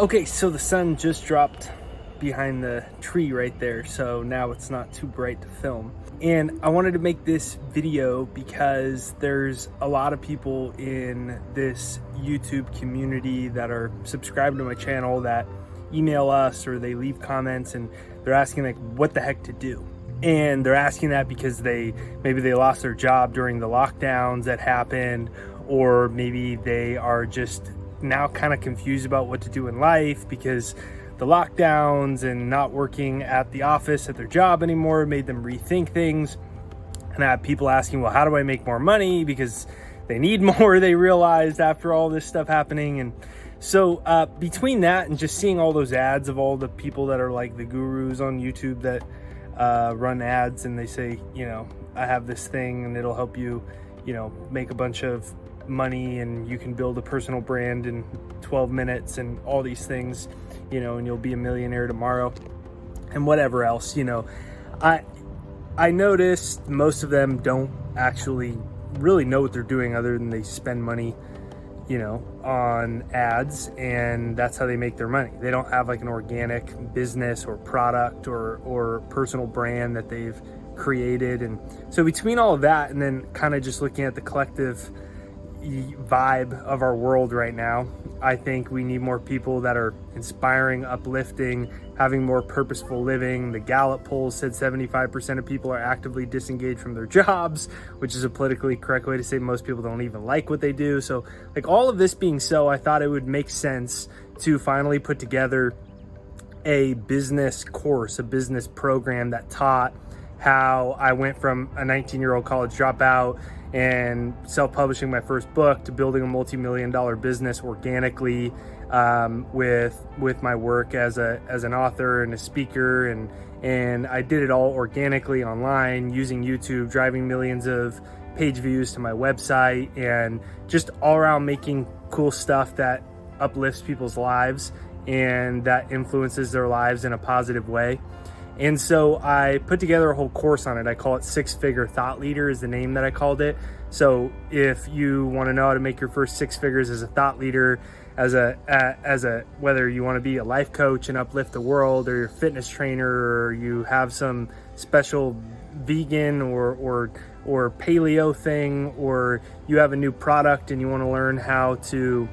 Okay, so the sun just dropped behind the tree right there, so now it's not too bright to film. And I wanted to make this video because there's a lot of people in this YouTube community that are subscribed to my channel that email us or they leave comments and they're asking like what the heck to do. And they're asking that because maybe they lost their job during the lockdowns that happened, or maybe they are just now kind of confused about what to do in life because the lockdowns and not working at the office at their job anymore made them rethink things. And I have people asking, well, how do I make more money? Because they need more, they realized after all this stuff happening. And so between that and just seeing all those ads of all the people that are like the gurus on YouTube that run ads, and they say, you know, I have this thing and it'll help you, you know, make a bunch of money and you can build a personal brand in 12 minutes and all these things, you know, and you'll be a millionaire tomorrow and whatever else, you know. I noticed most of them don't actually really know what they're doing other than they spend money, you know, on ads, and that's how they make their money. They don't have like an organic business or product or personal brand that they've created. And so between all of that and then kind of just looking at the collective vibe of our world right now, I think we need more people that are inspiring, uplifting, having more purposeful living. The Gallup polls said 75% of people are actively disengaged from their jobs, which is a politically correct way to say most people don't even like what they do. So like all of this being so, I thought it would make sense to finally put together a business course, a business program that taught how I went from a 19-year-old college dropout and self-publishing my first book to building a multi-million-dollar business organically with my work as an author and a speaker, and I did it all organically online using YouTube, driving millions of page views to my website, and just all around making cool stuff that uplifts people's lives and that influences their lives in a positive way. And so I put together a whole course on it. I call it Six-Figure Thought Leader is the name that I called it. So if you want to know how to make your first six figures as a thought leader, as a whether you want to be a life coach and uplift the world, or you're a fitness trainer, or you have some special vegan or paleo thing, or you have a new product and you want to learn how to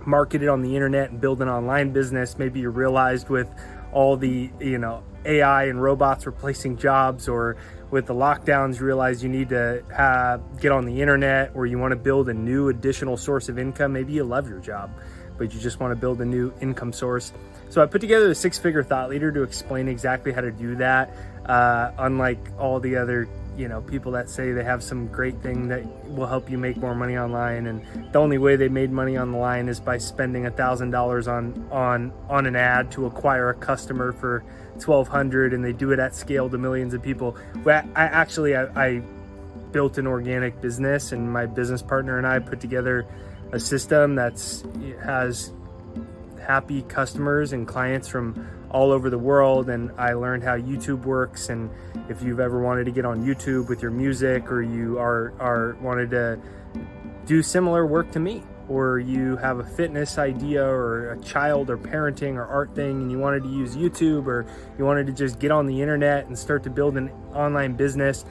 market it on the internet and build an online business, maybe you realized with all the, you know, AI and robots replacing jobs, or with the lockdowns you realize you need to get on the internet, or you want to build a new additional source of income. Maybe you love your job but you just want to build a new income source. So I put together the Six-Figure Thought Leader to explain exactly how to do that. Unlike all the other, you know, people that say they have some great thing that will help you make more money online, and the only way they made money online is by spending $1,000 on an ad to acquire a customer for $1,200, and they do it at scale to millions of people. Well, I built an organic business, and my business partner and I put together a system has happy customers and clients from all over the world. And I learned how YouTube works, and if you've ever wanted to get on YouTube with your music, or you are wanted to do similar work to me, or you have a fitness idea or a child or parenting or art thing and you wanted to use YouTube, or you wanted to just get on the internet and start to build an online business,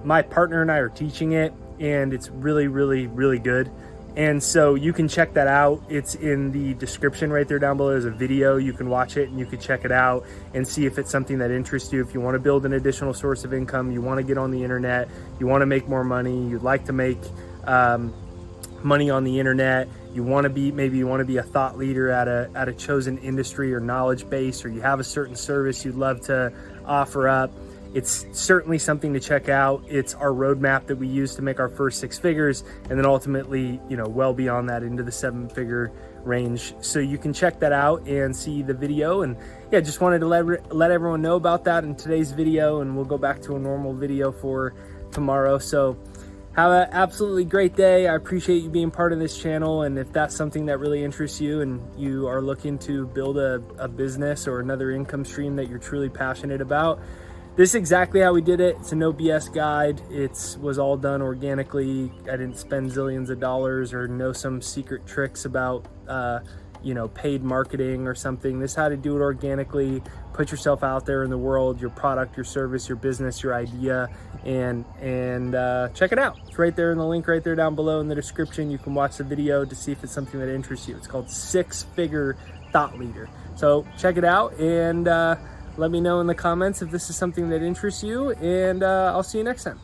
my partner and I are teaching it, and it's really, really, really good. And so you can check that out. It's in the description right there down below. There's a video. You can watch it and you can check it out and see if it's something that interests you. If you want to build an additional source of income, you want to get on the internet, you want to make more money, you'd like to make money on the internet, maybe you want to be a thought leader at a chosen industry or knowledge base, or you have a certain service you'd love to offer up, it's certainly something to check out. It's our roadmap that we use to make our first six figures, and then ultimately, you know, well beyond that into the 7-figure range. So you can check that out and see the video. And yeah, just wanted to let everyone know about that in today's video, and we'll go back to a normal video for tomorrow. So have an absolutely great day. I appreciate you being part of this channel. And if that's something that really interests you and you are looking to build a business or another income stream that you're truly passionate about, this is exactly how we did it. It's a no BS guide. It was all done organically. I didn't spend zillions of dollars or know some secret tricks about you know, paid marketing or something. This is how to do it organically. Put yourself out there in the world, your product, your service, your business, your idea, and check it out. It's right there in the link right there down below in the description. You can watch the video to see if it's something that interests you. It's called 6-Figure Thought Leader. So check it out, and let me know in the comments if this is something that interests you, and I'll see you next time.